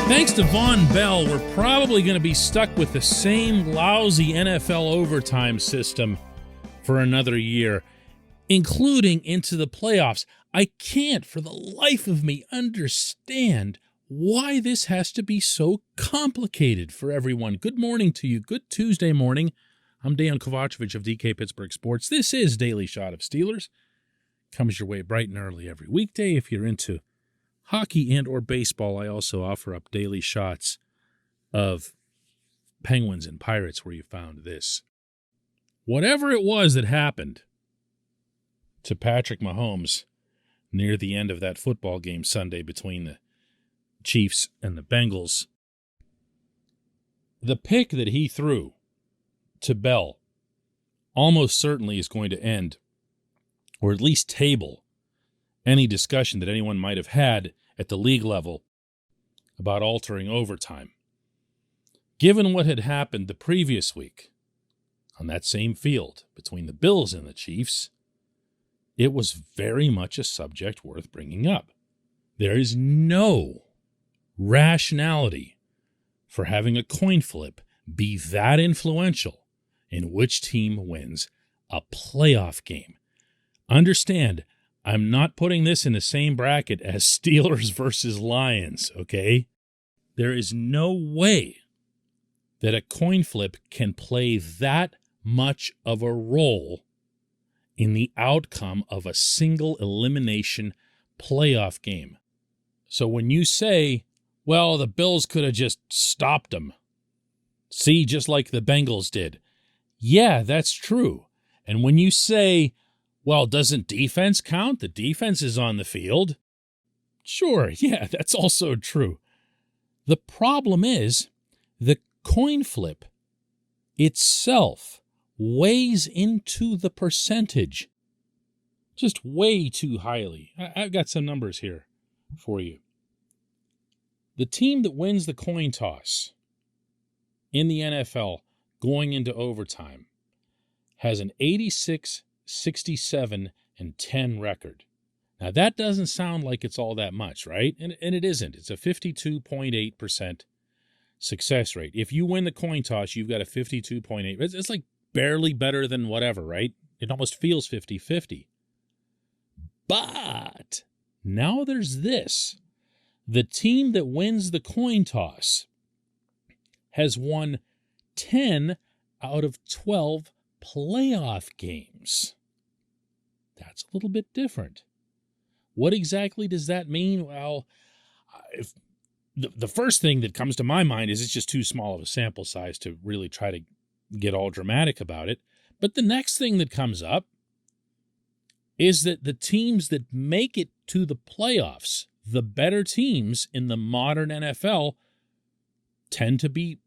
Thanks to Von Bell, we're probably going to be stuck with the same lousy NFL overtime system for another year, including into the playoffs. I can't for the life of me understand why this has to be so complicated for everyone. Good morning to you. Good Tuesday morning. I'm Dejan Kovacevic of DK Pittsburgh Sports. This is Daily Shot of Steelers. Comes your way bright and early every weekday. If you're into hockey and or baseball, I also offer up daily shots of Penguins and Pirates where you found this. Whatever it was that happened to Patrick Mahomes near the end of that football game Sunday between the Chiefs and the Bengals, the pick that he threw to Bell almost certainly is going to end, or at least table, any discussion that anyone might have had at the league level about altering overtime. Given what had happened the previous week on that same field between the Bills and the Chiefs, it was very much a subject worth bringing up. There is no rationality for having a coin flip be that influential in which team wins a playoff game. Understand, I'm not putting this in the same bracket as Steelers versus Lions, okay? There is no way that a coin flip can play that much of a role in the outcome of a single elimination playoff game. So when you say, well, the Bills could have just stopped them, see, just like the Bengals did. Yeah, that's true. And when you say, well, doesn't defense count? The defense is on the field. Sure, yeah, that's also true. The problem is the coin flip itself weighs into the percentage just way too highly. I've got some numbers here for you. The team that wins the coin toss in the NFL going into overtime has an 86, 67, and 10 record. Now, that doesn't sound like it's all that much, right? And it isn't. It's a 52.8% success rate. If you win the coin toss, you've got a 52.8. It's like barely better than whatever, right? It almost feels 50-50. But now there's this. The team that wins the coin toss has won 10 out of 12 playoff games. That's a little bit different. What exactly does that mean? Well, if the first thing that comes to my mind is it's just too small of a sample size to really try to get all dramatic about it. But the next thing that comes up is that the teams that make it to the playoffs, the better teams in the modern NFL, tend to be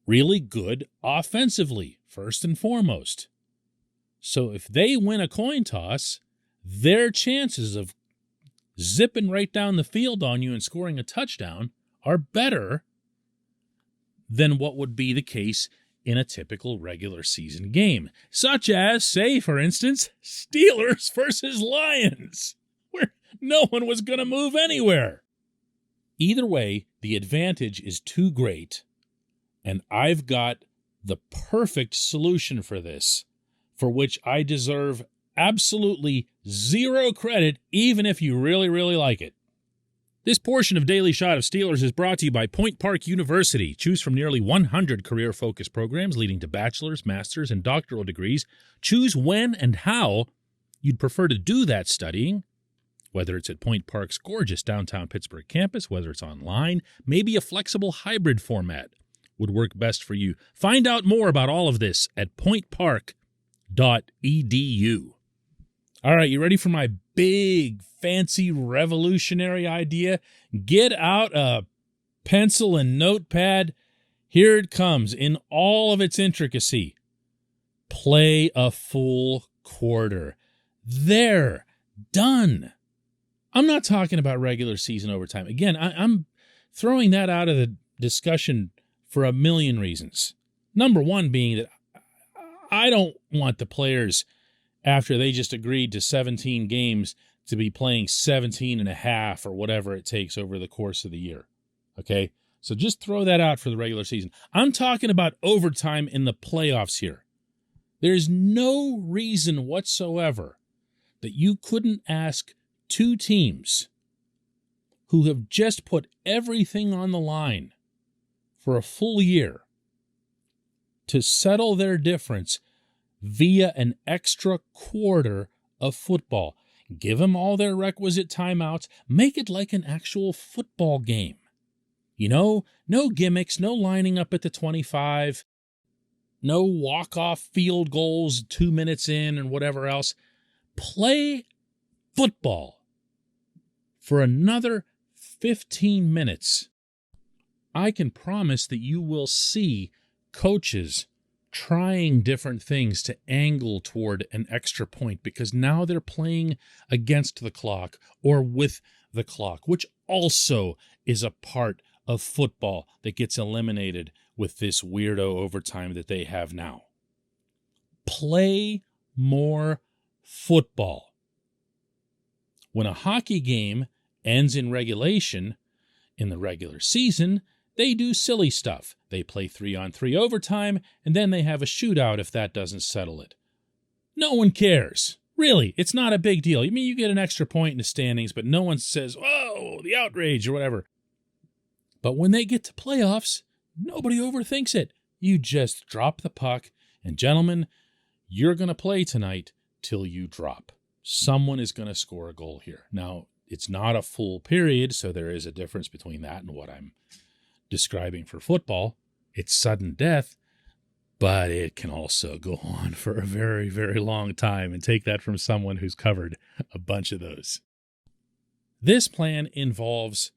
really good offensively, first and foremost. So if they win a coin toss, their chances of zipping right down the field on you and scoring a touchdown are better than what would be the case in a typical regular season game, such as, say, for instance, Steelers versus Lions, where no one was going to move anywhere. Either way, the advantage is too great, and I've got the perfect solution for this, for which I deserve absolutely zero credit, even if you really, really like it. This portion of Daily Shot of Steelers is brought to you by Point Park University. Choose from nearly 100 career-focused programs leading to bachelor's, master's, and doctoral degrees. Choose when and how you'd prefer to do that studying, whether it's at Point Park's gorgeous downtown Pittsburgh campus, whether it's online, maybe a flexible hybrid format would work best for you. Find out more about all of this at pointpark.edu. All right, you ready for my big, fancy, revolutionary idea? Get out a pencil and notepad. Here it comes in all of its intricacy. Play a full quarter. There. Done. I'm not talking about regular season overtime. Again, I'm throwing that out of the discussion for a million reasons. Number one being that I don't want the players, after they just agreed to 17 games, to be playing 17 and a half or whatever it takes over the course of the year. Okay? So just throw that out for the regular season. I'm talking about overtime in the playoffs here. There's no reason whatsoever that you couldn't ask two teams who have just put everything on the line for a full year to settle their difference via an extra quarter of football. Give them all their requisite timeouts. Make it like an actual football game. You know, no gimmicks, no lining up at the 25, no walk-off field goals 2 minutes in and whatever else. Play football for another 15 minutes. I can promise that you will see coaches trying different things to angle toward an extra point because now they're playing against the clock or with the clock, which also is a part of football that gets eliminated with this weirdo overtime that they have now. Play more football. When a hockey game ends in regulation in the regular season, they do silly stuff. They play 3-on-3 overtime, and then they have a shootout if that doesn't settle it. No one cares. Really, it's not a big deal. I mean, you get an extra point in the standings, but no one says, "Whoa, the outrage," or whatever. But when they get to playoffs, nobody overthinks it. You just drop the puck, and gentlemen, you're going to play tonight till you drop. Someone is going to score a goal here. Now, it's not a full period, so there is a difference between that and what I'm describing for football. It's sudden death, but it can also go on for a very, very long time, and take that from someone who's covered a bunch of those. This plan involves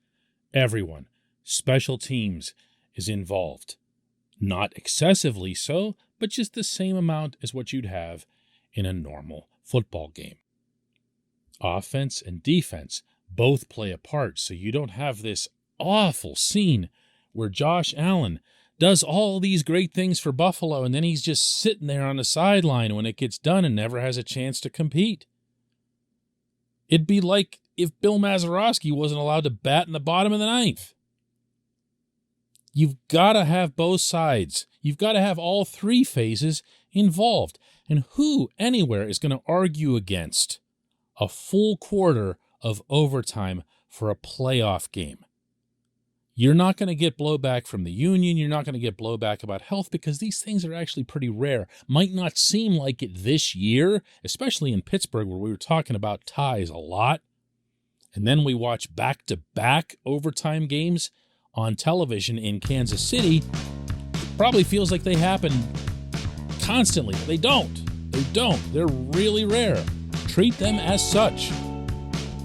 everyone. Special teams is involved. Not excessively so, but just the same amount as what you'd have in a normal football game. Offense and defense both play a part, so you don't have this awful scene where Josh Allen does all these great things for Buffalo and then he's just sitting there on the sideline when it gets done and never has a chance to compete. It'd be like if Bill Mazeroski wasn't allowed to bat in the bottom of the ninth. You've got to have both sides. You've got to have all three phases involved. And who anywhere is going to argue against a full quarter of overtime for a playoff game? You're not going to get blowback from the union. You're not going to get blowback about health because these things are actually pretty rare. Might not seem like it this year, especially in Pittsburgh where we were talking about ties a lot. And then we watch back-to-back overtime games on television in Kansas City. It probably feels like they happen constantly. They don't. They're really rare. Treat them as such.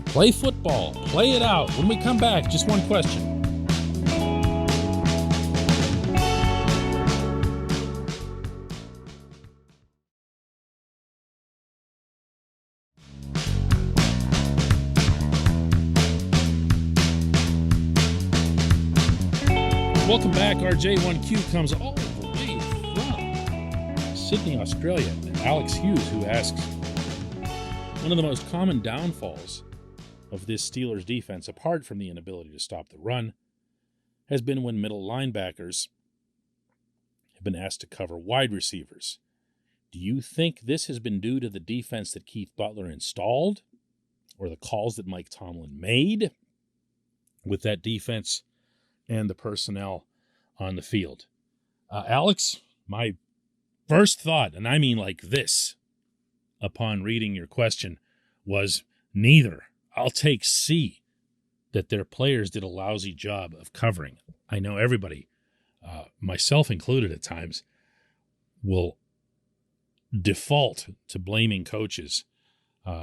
Play football. Play it out. When we come back, just one question. Welcome back. Our J1Q comes all the way from Sydney, Australia. And Alex Hughes, who asks, one of the most common downfalls of this Steelers defense, apart from the inability to stop the run, has been when middle linebackers have been asked to cover wide receivers. Do you think this has been due to the defense that Keith Butler installed or the calls that Mike Tomlin made with that defense and the personnel on the field? Alex, my first thought, and I mean like this, upon reading your question, was neither. I'll take C, that their players did a lousy job of covering. I know everybody, myself included at times, will default to blaming coaches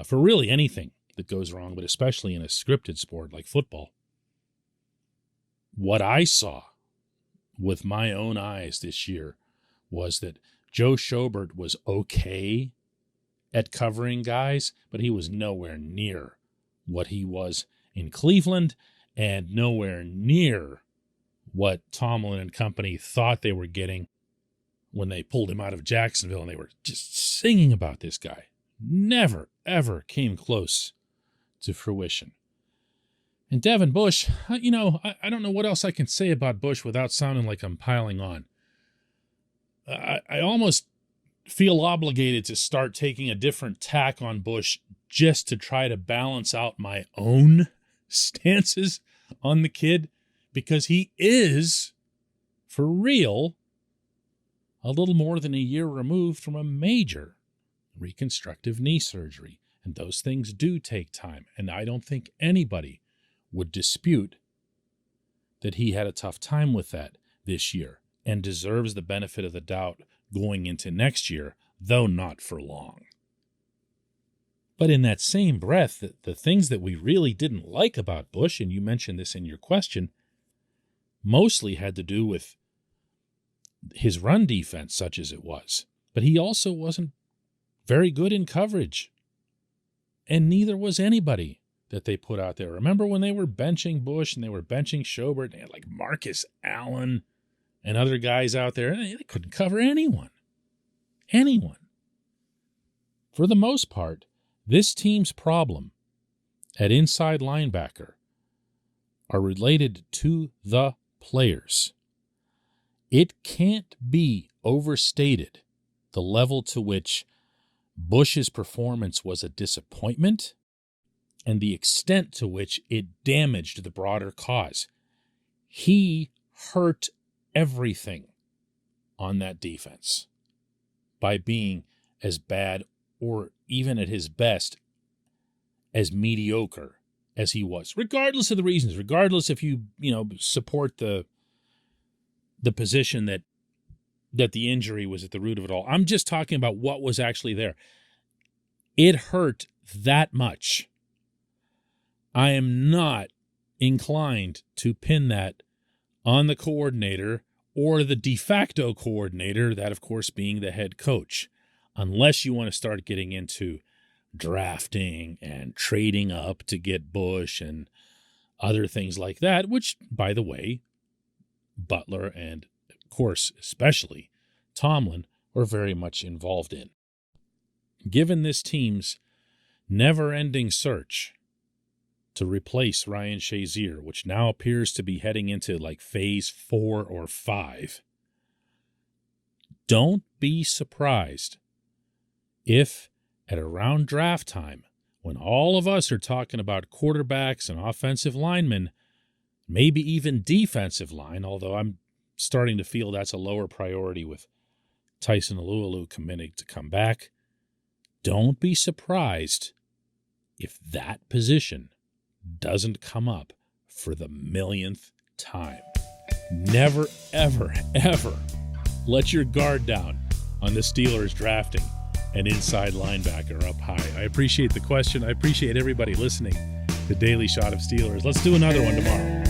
for really anything that goes wrong, but especially in a scripted sport like football. What I saw with my own eyes this year was that Joe Schobert was okay at covering guys, but he was nowhere near what he was in Cleveland and nowhere near what Tomlin and company thought they were getting when they pulled him out of Jacksonville and they were just singing about this guy. Never, ever came close to fruition. And Devin Bush, I don't know what else I can say about Bush without sounding like I'm piling on. I almost feel obligated to start taking a different tack on Bush just to try to balance out my own stances on the kid, because he is, for real, a little more than a year removed from a major reconstructive knee surgery. And those things do take time. And I don't think anybody would dispute that he had a tough time with that this year and deserves the benefit of the doubt going into next year, though not for long. But in that same breath, the things that we really didn't like about Bush, and you mentioned this in your question, mostly had to do with his run defense, such as it was. But he also wasn't very good in coverage. And neither was anybody that they put out there. Remember when they were benching Bush and they were benching Schobert? They had like Marcus Allen and other guys out there. They couldn't cover anyone. Anyone. For the most part, this team's problem at inside linebacker are related to the players. It can't be overstated the level to which Bush's performance was a disappointment and the extent to which it damaged the broader cause. He hurt everything on that defense by being as bad, or even at his best, as mediocre as he was, regardless of the reasons, regardless if you support the position that the injury was at the root of it all. I'm just talking about what was actually there. It hurt that much. I am not inclined to pin that on the coordinator or the de facto coordinator, that of course being the head coach, unless you want to start getting into drafting and trading up to get Bush and other things like that, which, by the way, Butler and, of course, especially Tomlin were very much involved in. Given this team's never-ending search to replace Ryan Shazier, which now appears to be heading into like phase 4 or 5, don't be surprised if at around draft time, when all of us are talking about quarterbacks and offensive linemen, maybe even defensive line, although I'm starting to feel that's a lower priority with Tyson Alualu committing to come back, don't be surprised if that position doesn't come up for the millionth time. Never, ever, ever let your guard down on the Steelers drafting an inside linebacker up high. I appreciate the question. I appreciate everybody listening to Daily Shot of Steelers. Let's do another one tomorrow.